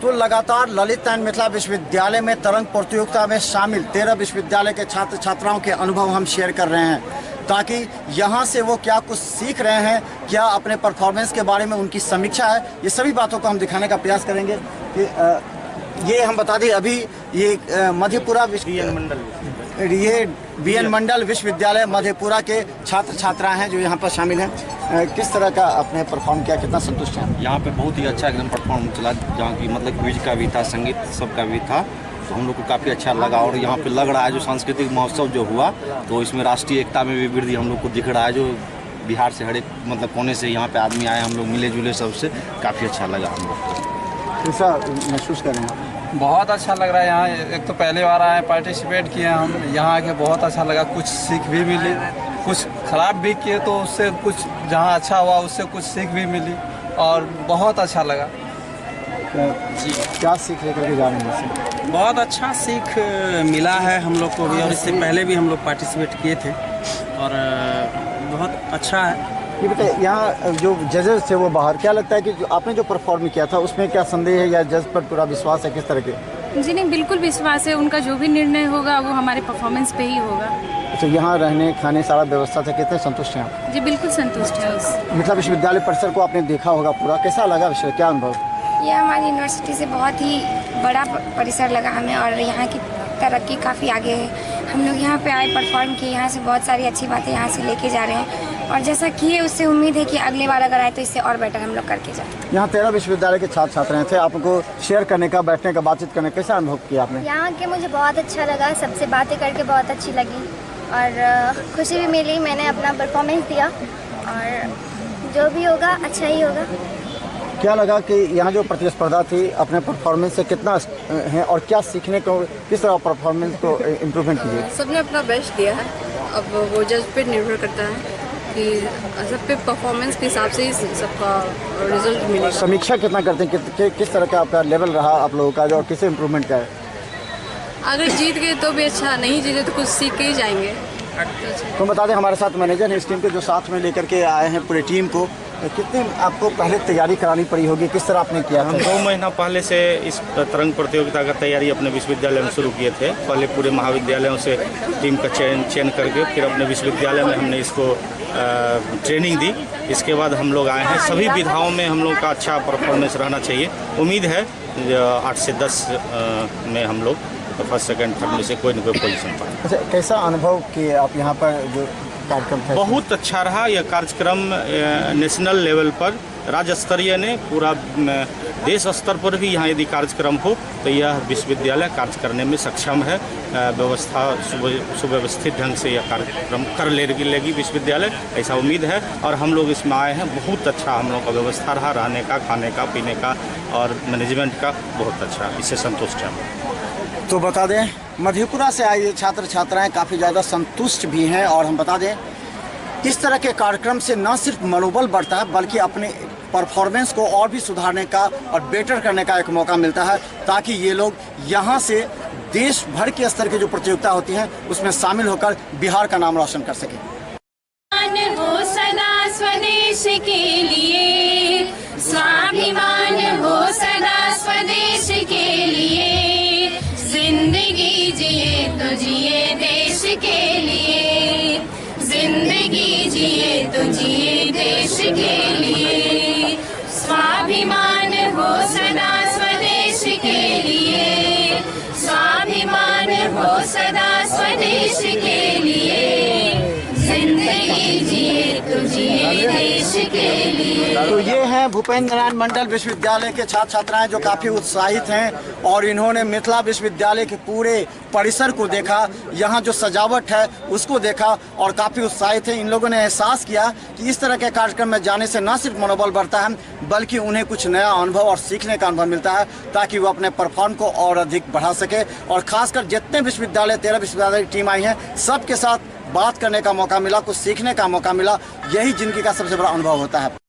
तो लगातार ललित नारायण मिथिला विश्वविद्यालय में तरंग प्रतियोगिता में शामिल 13 विश्वविद्यालय के छात्र छात्राओं के अनुभव हम शेयर कर रहे हैं, ताकि यहाँ से वो क्या कुछ सीख रहे हैं, क्या अपने परफॉर्मेंस के बारे में उनकी समीक्षा है, ये सभी बातों को हम दिखाने का प्रयास करेंगे। कि ये हम बता दें, अभी ये मधेपुरा ये BN मंडल विश्वविद्यालय मधेपुरा के छात्र छात्राएं हैं जो यहाँ पर शामिल हैं। किस तरह का अपने परफॉर्म किया, कितना संतुष्ट हैं? यहाँ पे बहुत ही अच्छा एकदम परफॉर्म चला, जहाँ की मतलब क्विज का भी था, संगीत सबका भी था, तो हम लोग को काफ़ी अच्छा लगा। और यहाँ पे लग रहा है जो सांस्कृतिक महोत्सव जो हुआ, तो इसमें राष्ट्रीय एकता में भी वृद्धि हम लोग को दिख रहा है। जो बिहार से हर एक मतलब कोने से यहाँ पे आदमी आए, हम लोग मिले जुले सबसे, काफ़ी अच्छा लगा हम लोग को। कैसा महसूस कर रहे हैं? बहुत अच्छा लग रहा है। यहाँ एक तो पहले बार आए, पार्टिसिपेट किए हम, यहाँ आके बहुत अच्छा लगा, कुछ सीख भी मिली, कुछ खराब भी किए तो उससे कुछ जहाँ अच्छा हुआ उससे कुछ सीख भी मिली और बहुत अच्छा लगा। जी, क्या सीख लेकर के जा रहे हैं? बहुत अच्छा सीख मिला है हम लोग को भी, और इससे पहले भी हम लोग पार्टिसिपेट किए थे और बहुत अच्छा है। ये बताइए, यहाँ जो जजेस थे वो बाहर, क्या लगता है कि जो आपने जो परफॉर्म किया था उसमें क्या संदेह है या जज पर पूरा विश्वास है, किस तरह के? जी नहीं, बिल्कुल विश्वास है, उनका जो भी निर्णय होगा वो हमारे परफॉर्मेंस पे ही होगा। अच्छा, यहाँ रहने खाने सारा व्यवस्था से कितने संतुष्ट हैं आप? जी बिल्कुल संतुष्ट है। मिथिला विश्वविद्यालय परिसर को आपने देखा होगा पूरा, कैसा लगा विषय, क्या अनुभव? यह हमारी यूनिवर्सिटी से बहुत ही बड़ा परिसर लगा हमें और यहाँ की तरक्की काफ़ी आगे है। हम लोग यहाँ पे आए, परफॉर्म किए, यहाँ से बहुत सारी अच्छी बातें यहाँ से लेके जा रहे हैं और जैसा किए उससे उम्मीद है कि अगले बार अगर आए तो इससे और बेटर हम लोग करके जाए। यहाँ 13 विश्वविद्यालय के छात्र छात्राएं थे, आपको शेयर करने का, बैठने का, बातचीत करने का कैसा अनुभव किया आपने? यहाँ के मुझे बहुत अच्छा लगा, सबसे बातें करके बहुत अच्छी लगी और खुशी भी मिली। मैंने अपना परफॉर्मेंस दिया और जो भी होगा अच्छा ही होगा। क्या लगा कि यहाँ जो प्रतिस्पर्धा थी अपने परफॉर्मेंस से कितना है और क्या सीखने को, किस तरह परफॉर्मेंस को इम्प्रूवमेंट कीजिए? सबने अपना बेस्ट दिया है, अब वो जज पे निर्भर करता है कि सब पे परफॉर्मेंस के हिसाब से ही सबका रिजल्ट मिलेगा। समीक्षा कितना करते हैं, किस तरह का आपका लेवल रहा आप लोगों का, जो किसे इम्प्रूवमेंट का है? अगर जीत गए तो भी अच्छा, नहीं जीते तो कुछ सीख के ही जाएंगे। तो बता दें, हमारे साथ मैनेजर हैं इस टीम के, जो साथ में लेकर के आए हैं पूरी टीम को। कितने आपको पहले तैयारी करानी पड़ी होगी, किस तरह आपने किया? हम 2 महीना पहले से इस तरंग प्रतियोगिता का तैयारी अपने विश्वविद्यालय में शुरू किए थे। पहले पूरे महाविद्यालयों से टीम का चयन करके फिर अपने विश्वविद्यालय में हमने इसको ट्रेनिंग दी। इसके बाद हम लोग आए हैं, सभी विधाओं में हम लोग का अच्छा परफॉर्मेंस रहना चाहिए। उम्मीद है 8 से 10 में हम लोग फर्स्ट सेकंड थर्ड में से कोई न कोई पोजीशन पाए। अच्छा, कैसा अनुभव किए आप यहाँ पर जो कार्यक्रम था? बहुत अच्छा रहा यह कार्यक्रम। नेशनल लेवल पर, राज्य स्तरीय ने पूरा देश स्तर पर भी यहाँ यदि कार्यक्रम हो तो यह विश्वविद्यालय कार्य करने में सक्षम है। व्यवस्था सुव्यवस्थित ढंग से यह कार्यक्रम कर लेगी विश्वविद्यालय, ऐसा उम्मीद है। और हम लोग इसमें आए हैं, बहुत अच्छा हम लोग का व्यवस्था रहा, रहने का, खाने का, पीने का और मैनेजमेंट का बहुत अच्छा, इससे संतुष्ट हैं। तो बता दें, मधेपुरा से आए छात्र छात्राएं काफ़ी ज़्यादा संतुष्ट भी हैं और हम बता दें, इस तरह के कार्यक्रम से न सिर्फ मनोबल बढ़ता है बल्कि अपने परफॉर्मेंस को और भी सुधारने का और बेटर करने का एक मौका मिलता है, ताकि ये लोग यहाँ से देश भर के स्तर की जो प्रतियोगिता होती हैं उसमें शामिल होकर बिहार का नाम रोशन कर सकें। हो सदा स्वदेश के लिए, स्वाभिमान हो सदा स्वदेश के लिए, जिंदगी जिए तो जिए देश के लिए, जिंदगी जिए तो जिए देश के लिए, स्वाभिमान हो सदा स्वदेश के लिए, स्वाभिमान हो सदा स्वदेश के लिए, जिंदगी जिए तो जिए देश के लिए। तो ये हैं भूपेंद्र नारायण मंडल विश्वविद्यालय के छात्र छात्राएं जो काफ़ी उत्साहित हैं और इन्होंने मिथिला विश्वविद्यालय के पूरे परिसर को देखा, यहाँ जो सजावट है उसको देखा और काफ़ी उत्साहित हैं। इन लोगों ने एहसास किया कि इस तरह के कार्यक्रम में जाने से न सिर्फ मनोबल बढ़ता है बल्कि उन्हें कुछ नया अनुभव और सीखने का अनुभव मिलता है, ताकि वो अपने परफॉर्म को और अधिक बढ़ा सके। और खासकर जितने विश्वविद्यालय 13 विश्वविद्यालय की टीम आई है, सबके साथ बात करने का मौका मिला, कुछ सीखने का मौका मिला, यही जिंदगी का सबसे बड़ा अनुभव होता है।